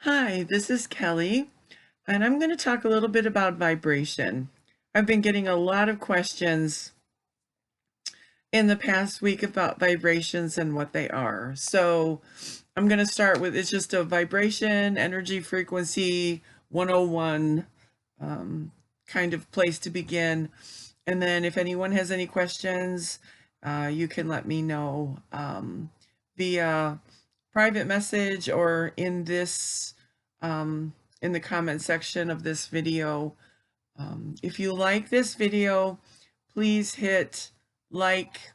Hi, this is Kelly, and I'm going to talk a little bit about vibration. I've been getting a lot of questions in the past week about vibrations and what they are. So I'm going to start with it's just a vibration, energy frequency 101 kind of place to begin. And then if anyone has any questions, you can let me know via private message or in the comment section of this video. If you like this video, please hit like,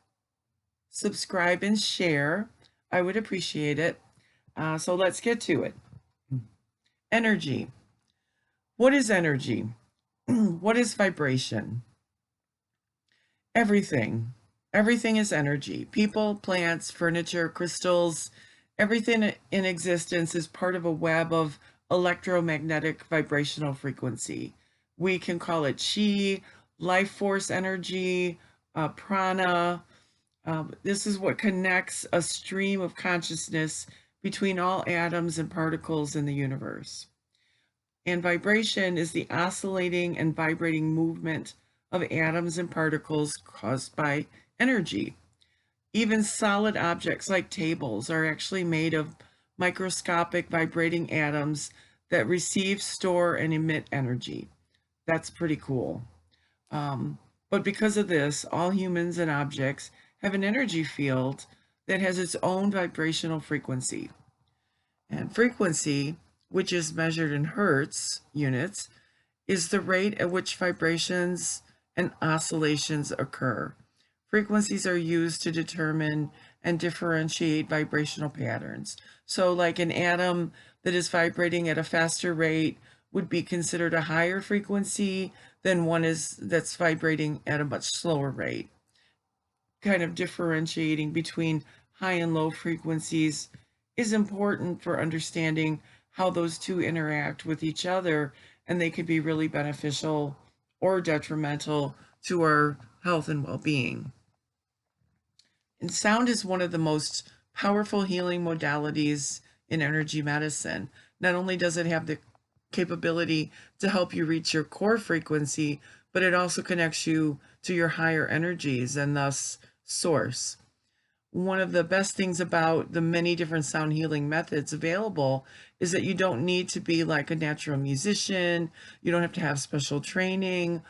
subscribe, and share. I would appreciate it. So let's get to it. Energy. What is energy? What is vibration? Everything. Everything is energy. People, plants, furniture, crystals, everything in existence is part of a web of electromagnetic vibrational frequency. We can call it chi, life force energy, prana. This is what connects a stream of consciousness between all atoms and particles in the universe. And vibration is the oscillating and vibrating movement of atoms and particles caused by energy. Even solid objects like tables are actually made of microscopic vibrating atoms that receive, store, and emit energy. That's pretty cool. But because of this, all humans and objects have an energy field that has its own vibrational frequency. And frequency, which is measured in hertz units, is the rate at which vibrations and oscillations occur. Frequencies are used to determine and differentiate vibrational patterns. So like an atom that is vibrating at a faster rate would be considered a higher frequency than one that's vibrating at a much slower rate. Kind of differentiating between high and low frequencies is important for understanding how those two interact with each other, and they could be really beneficial or detrimental to our health and well-being. And sound is one of the most powerful healing modalities in energy medicine. Not only does it have the capability to help you reach your core frequency, but it also connects you to your higher energies and thus source. One of the best things about the many different sound healing methods available is that you don't need to be like a natural musician. You don't have to have special training.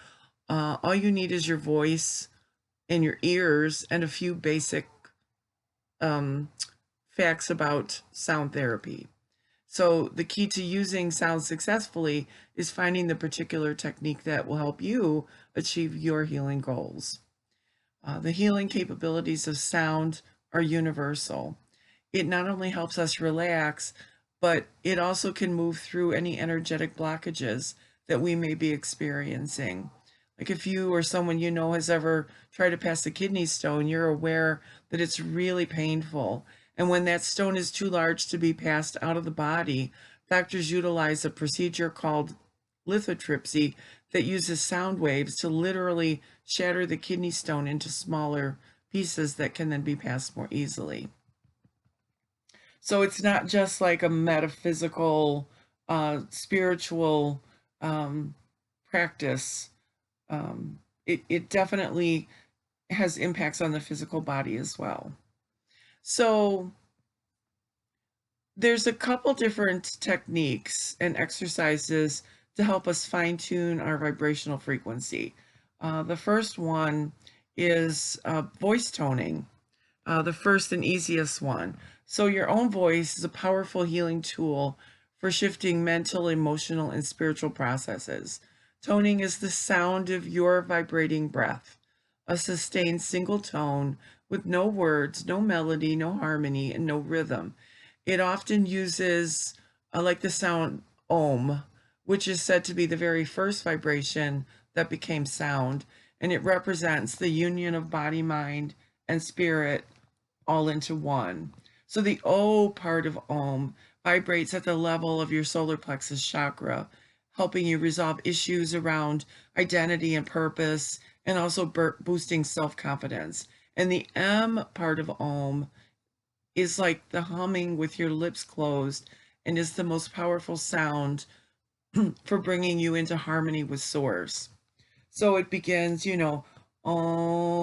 All you need is your voice and your ears and a few basic facts about sound therapy. So the key to using sound successfully is finding the particular technique that will help you achieve your healing goals. The healing capabilities of sound are universal. It not only helps us relax, but it also can move through any energetic blockages that we may be experiencing. Like if you or someone you know has ever tried to pass a kidney stone, you're aware that it's really painful. And when that stone is too large to be passed out of the body, doctors utilize a procedure called lithotripsy that uses sound waves to literally shatter the kidney stone into smaller pieces that can then be passed more easily. So it's not just like a metaphysical, spiritual practice. It definitely has impacts on the physical body as well. So there's a couple different techniques and exercises to help us fine-tune our vibrational frequency. The first one is voice toning, the first and easiest one. So your own voice is a powerful healing tool for shifting mental, emotional, and spiritual processes. Toning is the sound of your vibrating breath, a sustained single tone with no words, no melody, no harmony, and no rhythm. It often uses like the sound Om, which is said to be the very first vibration that became sound, and it represents the union of body, mind, and spirit all into one. So the O part of Om vibrates at the level of your solar plexus chakra, helping you resolve issues around identity and purpose, and also boosting self-confidence. And the M part of Om is like the humming with your lips closed, and is the most powerful sound for bringing you into harmony with source. So it begins, Om.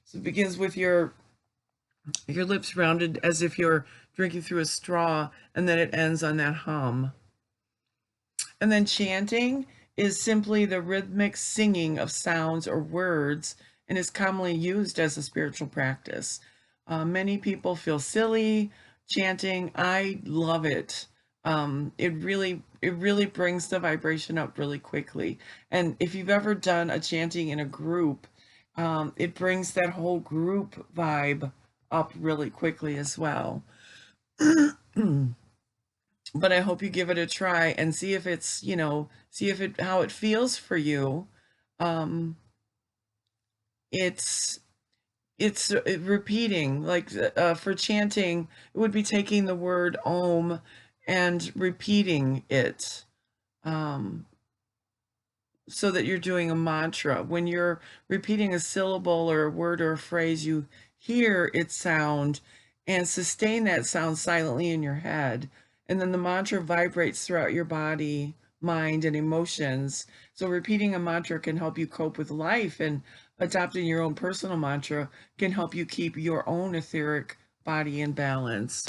So it begins with your lips rounded as if you're drinking through a straw, and then it ends on that hum. And then chanting is simply the rhythmic singing of sounds or words and is commonly used as a spiritual practice. Many people feel silly chanting. I love it. It really brings the vibration up really quickly. And if you've ever done a chanting in a group, it brings that whole group vibe up really quickly as well. But I hope you give it a try and see if it's, how it feels for you. It's repeating, like for chanting, it would be taking the word Om and repeating it, so that you're doing a mantra. When you're repeating a syllable or a word or a phrase, you hear its sound and sustain that sound silently in your head. And then the mantra vibrates throughout your body, mind, and emotions. So repeating a mantra can help you cope with life, and adopting your own personal mantra can help you keep your own etheric body in balance.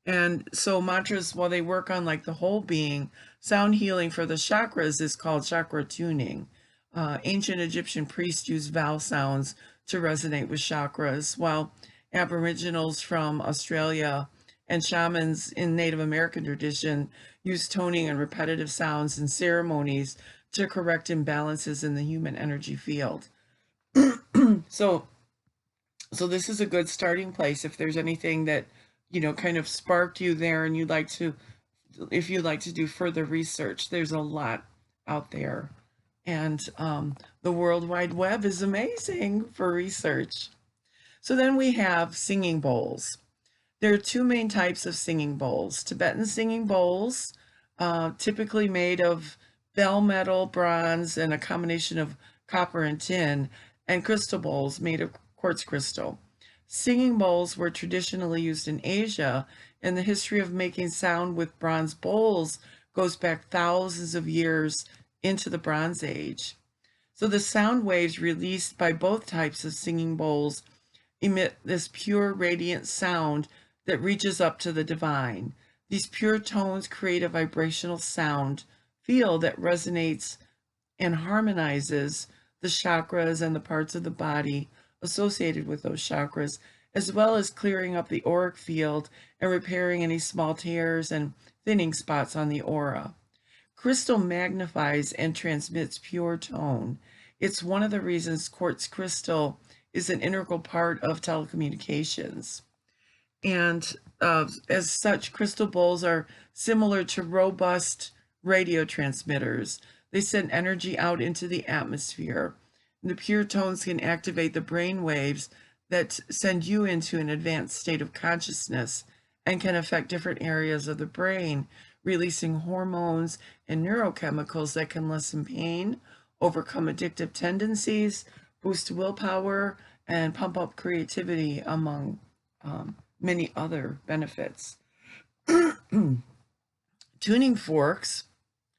And so mantras, while they work on like the whole being, sound healing for the chakras is called chakra tuning. Ancient Egyptian priests used vowel sounds to resonate with chakras, while Aboriginals from Australia and shamans in Native American tradition use toning and repetitive sounds in ceremonies to correct imbalances in the human energy field. So this is a good starting place if there's anything that kind of sparked you there, and if you'd like to do further research. There's a lot out there, and the World Wide Web is amazing for research. So then we have singing bowls. There are two main types of singing bowls: Tibetan singing bowls, typically made of bell metal, bronze, and a combination of copper and tin, and crystal bowls made of quartz crystal. Singing bowls were traditionally used in Asia, and the history of making sound with bronze bowls goes back thousands of years into the Bronze Age. So the sound waves released by both types of singing bowls emit this pure, radiant sound that reaches up to the divine. These pure tones create a vibrational sound field that resonates and harmonizes the chakras and the parts of the body associated with those chakras, as well as clearing up the auric field and repairing any small tears and thinning spots on the aura. Crystal magnifies and transmits pure tone. It's one of the reasons quartz crystal is an integral part of telecommunications. And as such, crystal bowls are similar to robust radio transmitters. They send energy out into the atmosphere. The pure tones can activate the brain waves that send you into an advanced state of consciousness and can affect different areas of the brain, releasing hormones and neurochemicals that can lessen pain, overcome addictive tendencies, boost willpower, and pump up creativity, among many other benefits. Tuning forks.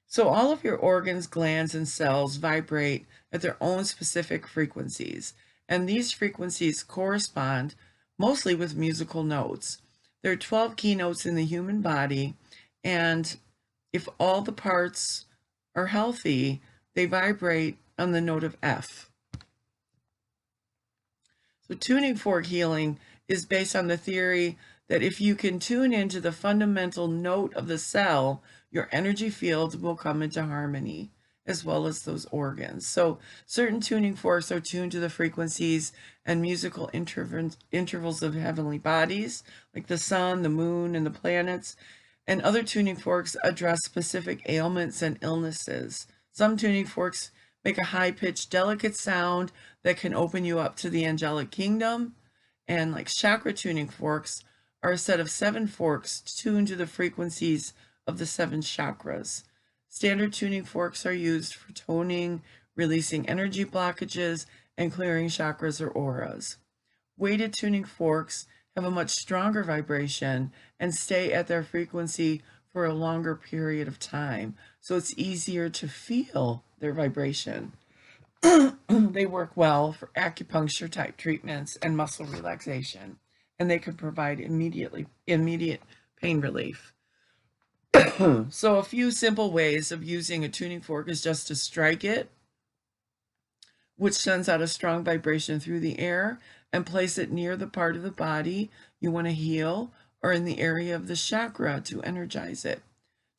So all of your organs, glands, and cells vibrate at their own specific frequencies, and these frequencies correspond mostly with musical notes. There are 12 key notes in the human body, and if all the parts are healthy, they vibrate on the note of F. So tuning fork healing is based on the theory that if you can tune into the fundamental note of the cell, your energy fields will come into harmony, as well as those organs. So certain tuning forks are tuned to the frequencies and musical intervals of heavenly bodies, like the sun, the moon, and the planets. And other tuning forks address specific ailments and illnesses. Some tuning forks make a high-pitched, delicate sound that can open you up to the angelic kingdom. And like chakra tuning forks are a set of 7 forks tuned to the frequencies of the 7 chakras. Standard tuning forks are used for toning, releasing energy blockages, and clearing chakras or auras. Weighted tuning forks have a much stronger vibration and stay at their frequency for a longer period of time. So it's easier to feel their vibration. They work well for acupuncture type treatments and muscle relaxation, and they can provide immediate pain relief. So a few simple ways of using a tuning fork is just to strike it, which sends out a strong vibration through the air, and place it near the part of the body you want to heal or in the area of the chakra to energize it.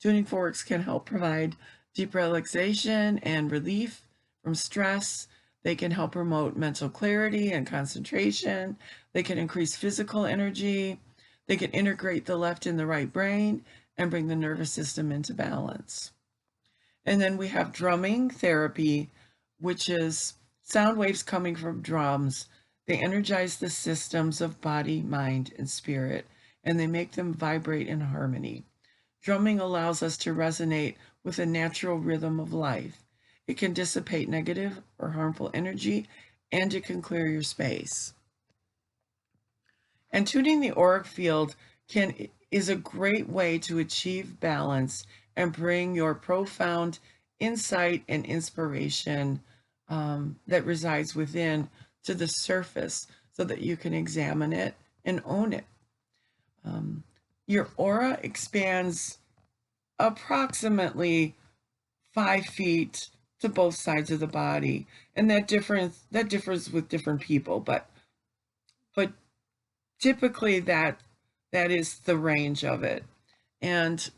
Tuning forks can help provide deep relaxation and relief from stress. They can help promote mental clarity and concentration. They can increase physical energy. They can integrate the left and the right brain and bring the nervous system into balance. And then we have drumming therapy, which is sound waves coming from drums. They energize the systems of body, mind, and spirit, and they make them vibrate in harmony. Drumming allows us to resonate with a natural rhythm of life. It can dissipate negative or harmful energy, and it can clear your space. And tuning the auric field is a great way to achieve balance and bring your profound insight and inspiration that resides within to the surface so that you can examine it and own it. Your aura expands approximately 5 feet to both sides of the body, and that differs with different people, but typically that is the range of it. And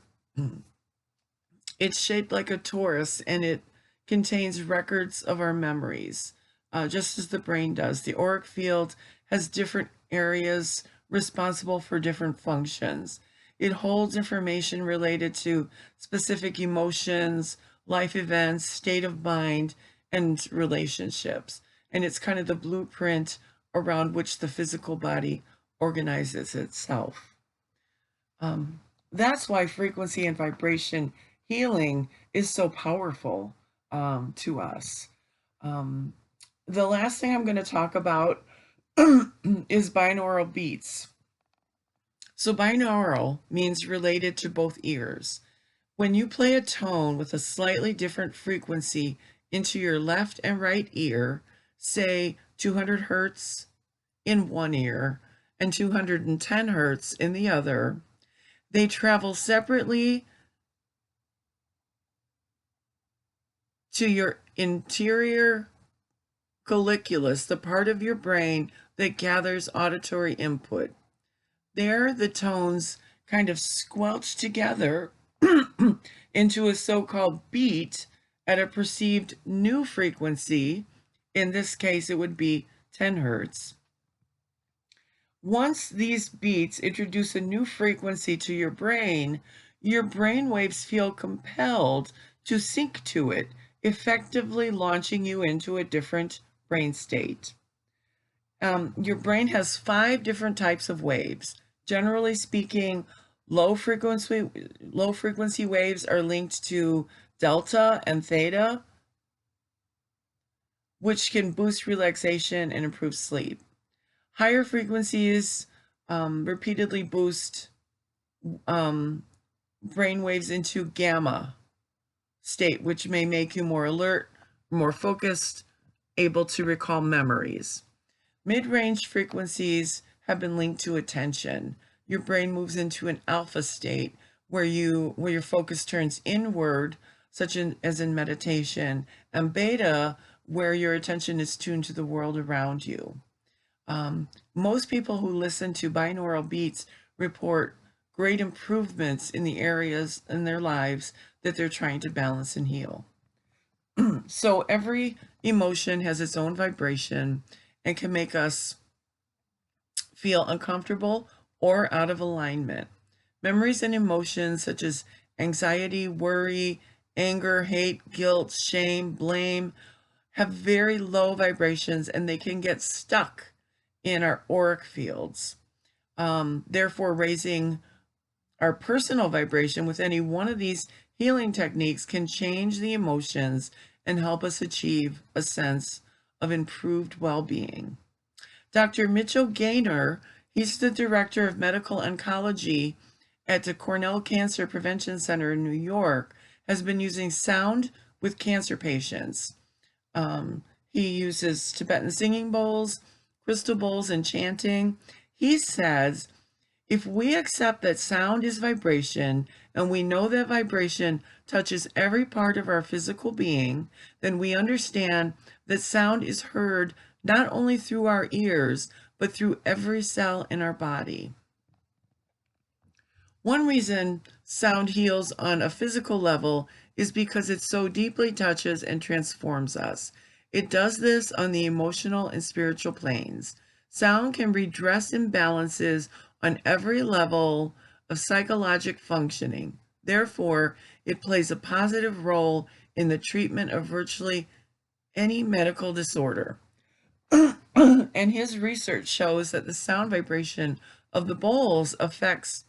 it's shaped like a torus, and it contains records of our memories, just as the brain does. The auric field has different areas responsible for different functions. It holds information related to specific emotions, life events, state of mind, and relationships. And it's kind of the blueprint around which the physical body organizes itself. That's why frequency and vibration healing is so powerful to us. The last thing I'm going to talk about is binaural beats. So binaural means related to both ears. When you play a tone with a slightly different frequency into your left and right ear, say 200 hertz in one ear and 210 hertz in the other, they travel separately to your interior colliculus, the part of your brain that gathers auditory input. There, the tones kind of squelch together into a so-called beat at a perceived new frequency. In this case, it would be 10 hertz. Once these beats introduce a new frequency to your brain waves feel compelled to sync to it, effectively launching you into a different brain state. Your brain has 5 different types of waves. Generally speaking, low frequency waves are linked to delta and theta, which can boost relaxation and improve sleep. Higher frequencies repeatedly boost brain waves into gamma state, which may make you more alert, more focused, able to recall memories. Mid-range frequencies have been linked to attention. Your brain moves into an alpha state where your focus turns inward, such as in meditation, and beta, where your attention is tuned to the world around you. Most people who listen to binaural beats report great improvements in the areas in their lives that they're trying to balance and heal. So every emotion has its own vibration and can make us feel uncomfortable or out of alignment. Memories and emotions such as anxiety, worry, anger, hate, guilt, shame, blame have very low vibrations, and they can get stuck in our auric fields. Therefore, raising our personal vibration with any one of these healing techniques can change the emotions and help us achieve a sense of improved well-being. Dr. Mitchell Gaynor He's the director of medical oncology at the Cornell Cancer Prevention Center in New York, has been using sound with cancer patients. He uses Tibetan singing bowls, crystal bowls, and chanting. He says, if we accept that sound is vibration and we know that vibration touches every part of our physical being, then we understand that sound is heard not only through our ears, but through every cell in our body. One reason sound heals on a physical level is because it so deeply touches and transforms us. It does this on the emotional and spiritual planes. Sound can redress imbalances on every level of psychologic functioning. Therefore, it plays a positive role in the treatment of virtually any medical disorder. And his research shows that the sound vibration of the bowls affects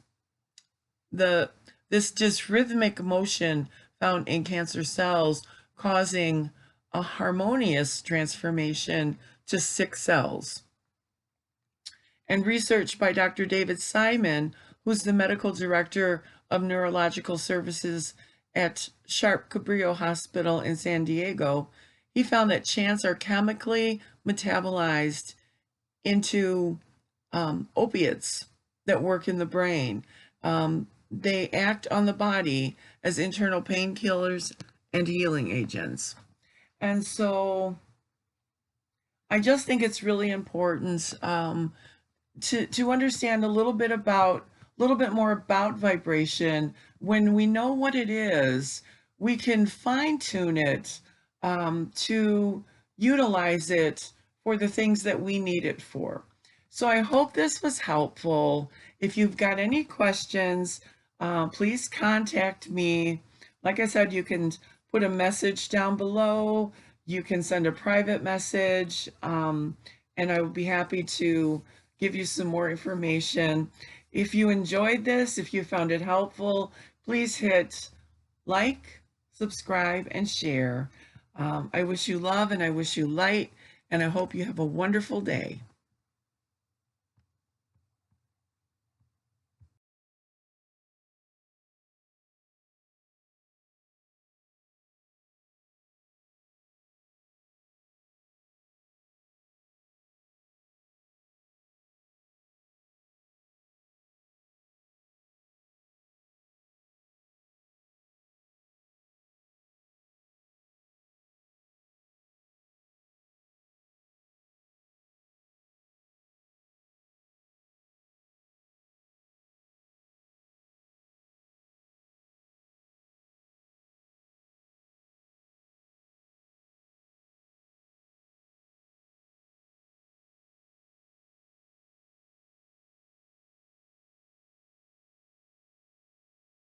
this dysrhythmic motion found in cancer cells, causing a harmonious transformation to sick cells. And research by Dr. David Simon, who's the medical director of neurological services at Sharp Cabrillo Hospital in San Diego, he found that chants are chemically metabolized into opiates that work in the brain. They act on the body as internal painkillers and healing agents. And so I just think it's really important to understand a little bit more about vibration. When we know what it is, we can fine tune it to utilize it for the things that we need it for. So I hope this was helpful. If you've got any questions, please contact me. Like I said, you can put a message down below. You can send a private message, and I will be happy to give you some more information. If you enjoyed this, if you found it helpful, please hit like, subscribe, and share. I wish you love and I wish you light, and I hope you have a wonderful day.